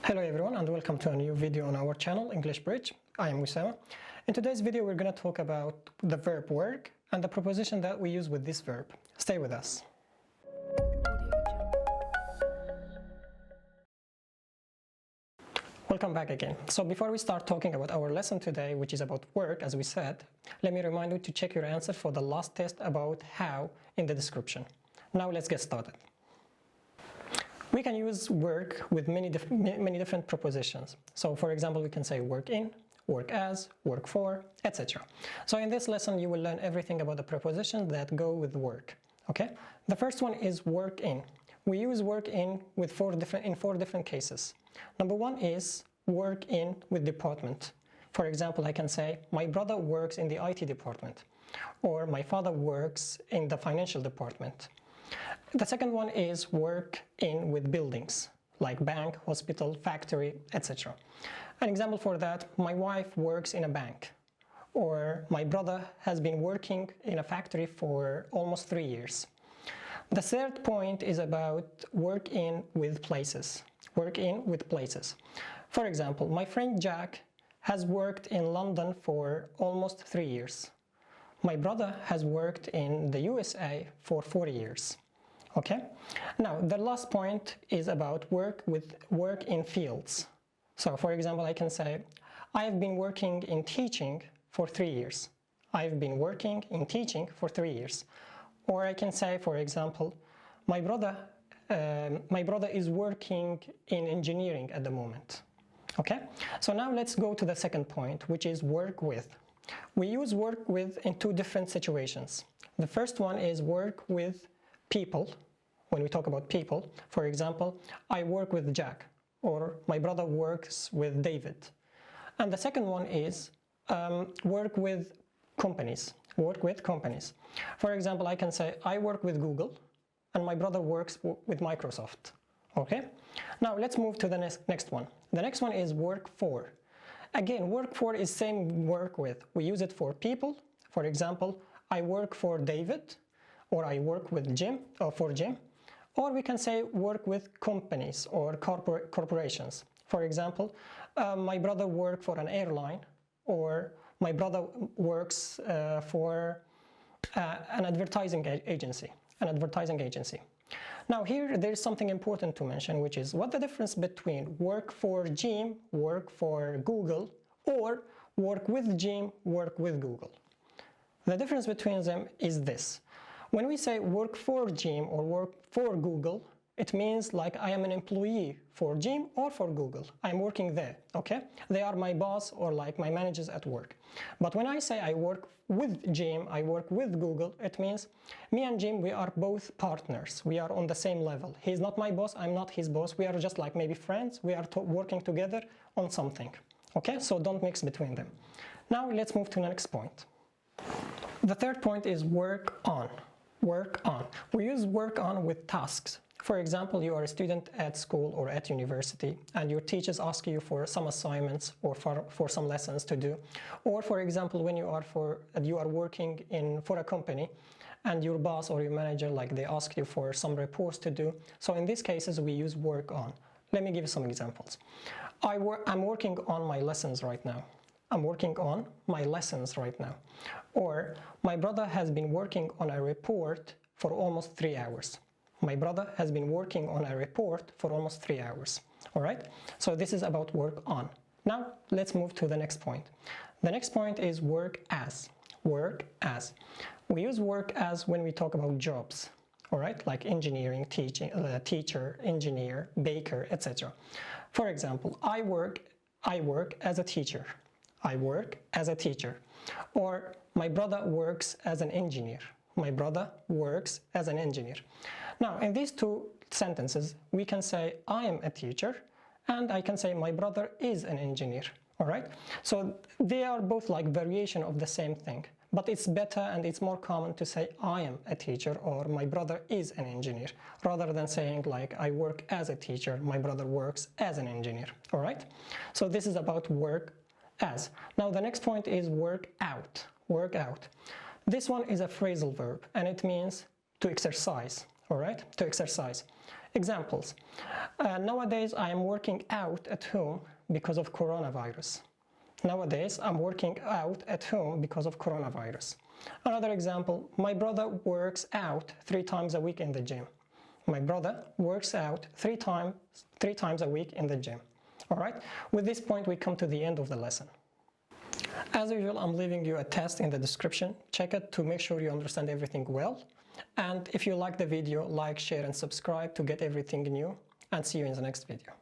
Hello everyone and welcome to a new video on our channel English Bridge. I am Wissama. In today's video we're going to talk about the verb work and the preposition that we use with this verb. Stay with us. Welcome back again. So before we start talking about our lesson today, which is about work as we said, let me remind you to check your answer for the last test about how in the description. Now let's get started. We can use work with many different prepositions. So for example, we can say work in, work as, work for, etc. So in this lesson, you will learn everything about the prepositions that go with work. Okay? The first one is work in. We use work in with four different cases. Number one is work in with department. For example, I can say my brother works in the IT department, or my father works in the financial department. The second one is work in with buildings, like bank, hospital, factory, etc. An example for that, my wife works in a bank, or my brother has been working in a factory for almost 3 years. The third point is about work in with places. Work in with places. For example, my friend Jack has worked in London for almost 3 years. My brother has worked in the USA for 4 years. Okay? Now, the last point is about work in fields. So, for example, I can say, I have been working in teaching for 3 years. I've been working in teaching for 3 years. Or I can say, for example, my brother is working in engineering at the moment. Okay? So now let's go to the second point, which is work with. We use work with in two different situations. The first one is work with people. When we talk about people, for example, I work with Jack, or my brother works with David. And the second one is work with companies. Work with companies. For example, I can say I work with Google, and my brother works with Microsoft. Okay? Now let's move to the next one. The next one is work for. Again, work for is same work with. We use it for people. For example, I work for David, or I work with Jim, or for Jim. Or we can say work with companies or corporations. For example, my brother works for an airline, or my brother works for an advertising agency. Now here there is something important to mention, which is what the difference between work for Jim, work for Google, or work with Jim, work with Google. The difference between them is this. When we say work for Jim or work for Google, it means like I am an employee for Jim or for Google. I'm working there, okay? They are my boss or like my managers at work. But when I say I work with Jim, I work with Google, it means me and Jim, we are both partners. We are on the same level. He's not my boss, I'm not his boss. We are just like maybe friends. We are working together on something, okay? So don't mix between them. Now let's move to the next point. The third point is work on. Work on. We use work on with tasks. For example, you are a student at school or at university and your teachers ask you for some assignments or for some lessons to do. Or for example, when you are working for a company and your boss or your manager, like they ask you for some reports to do. So in these cases, we use work on. Let me give you some examples. I'm working on my lessons right now. I'm working on my lessons right now. Or my brother has been working on a report for almost 3 hours. My brother has been working on a report for almost 3 hours. All right? So this is about work on. Now let's move to the next point. The next point is work as. Work as. We use work as when we talk about jobs. All right? Like engineering, teacher, engineer, baker, etc. For example, I work as a teacher. I work as a teacher. Or my brother works as an engineer. My brother works as an engineer. Now, in these two sentences, we can say I am a teacher and I can say my brother is an engineer. All right? So they are both like variation of the same thing. But it's better and it's more common to say I am a teacher or my brother is an engineer, rather than saying like I work as a teacher, my brother works as an engineer. All right? So this is about work as. Now the next point is work out. Work out. This one is a phrasal verb and it means to exercise. All right? To exercise. Examples. Nowadays, I am working out at home because of coronavirus. Nowadays, I'm working out at home because of coronavirus. Another example, my brother works out 3 times a week in the gym. My brother works out three times a week in the gym. All right, with this point, we come to the end of the lesson. As usual, I'm leaving you a test in the description. Check it to make sure you understand everything well. And if you like the video, like, share, and subscribe to get everything new. And see you in the next video.